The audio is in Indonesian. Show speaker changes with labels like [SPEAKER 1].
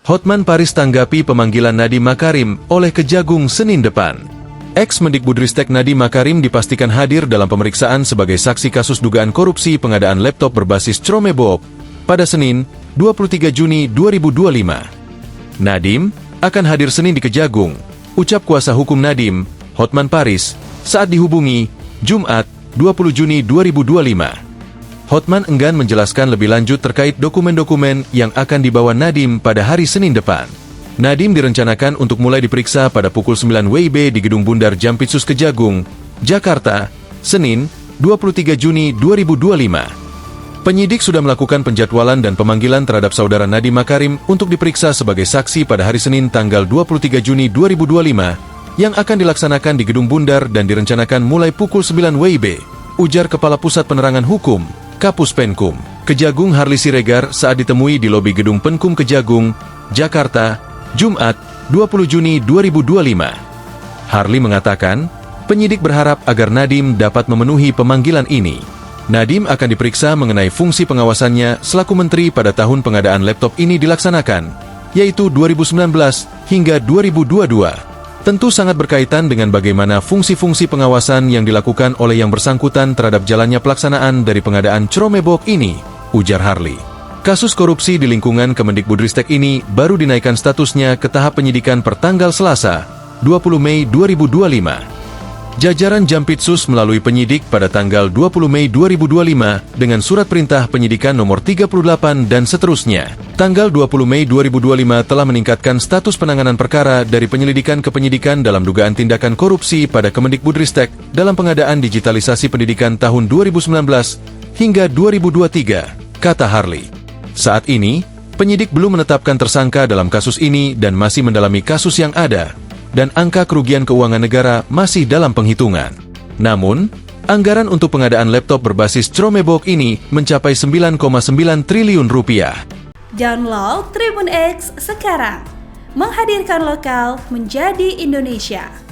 [SPEAKER 1] Hotman Paris tanggapi pemanggilan Nadiem Makarim oleh Kejagung Senin depan. Ex-Mendikbudristek Nadiem Makarim dipastikan hadir dalam pemeriksaan sebagai saksi kasus dugaan korupsi pengadaan laptop berbasis Chromebook pada Senin, 23 Juni 2025. Nadiem akan hadir Senin di Kejagung, ucap kuasa hukum Nadiem, Hotman Paris, saat dihubungi Jumat, 20 Juni 2025. Hotman enggan menjelaskan lebih lanjut terkait dokumen-dokumen yang akan dibawa Nadiem pada hari Senin depan. Nadiem direncanakan untuk mulai diperiksa pada pukul 9 WIB di Gedung Bundar Jampitsus Kejagung, Jakarta, Senin, 23 Juni 2025. Penyidik sudah melakukan penjadwalan dan pemanggilan terhadap saudara Nadiem Makarim untuk diperiksa sebagai saksi pada hari Senin tanggal 23 Juni 2025 yang akan dilaksanakan di Gedung Bundar dan direncanakan mulai pukul 9 WIB, ujar Kepala Pusat Penerangan Hukum, Kapus Penkum, Kejagung Harli Siregar saat ditemui di lobi Gedung Penkum Kejagung, Jakarta, Jumat, 20 Juni 2025. Harli mengatakan, penyidik berharap agar Nadiem dapat memenuhi pemanggilan ini. Nadiem akan diperiksa mengenai fungsi pengawasannya selaku menteri pada tahun pengadaan laptop ini dilaksanakan, yaitu 2019 hingga 2022. Tentu sangat berkaitan dengan bagaimana fungsi-fungsi pengawasan yang dilakukan oleh yang bersangkutan terhadap jalannya pelaksanaan dari pengadaan Chromebook ini, ujar Harli. Kasus korupsi di lingkungan Kemendikbudristek ini baru dinaikkan statusnya ke tahap penyidikan per tanggal Selasa, 20 Mei 2025. Jajaran Jampitsus melalui penyidik pada tanggal 20 Mei 2025 dengan surat perintah penyidikan nomor 38 dan seterusnya. Tanggal 20 Mei 2025 telah meningkatkan status penanganan perkara dari penyelidikan ke penyidikan dalam dugaan tindakan korupsi pada Kemendikbudristek dalam pengadaan digitalisasi pendidikan tahun 2019 hingga 2023, kata Harli. Saat ini, penyidik belum menetapkan tersangka dalam kasus ini dan masih mendalami kasus yang ada, dan angka kerugian keuangan negara masih dalam penghitungan. Namun, anggaran untuk pengadaan laptop berbasis Chromebook ini mencapai 9,9 triliun rupiah.
[SPEAKER 2] Download Tribun X sekarang, menghadirkan lokal menjadi Indonesia.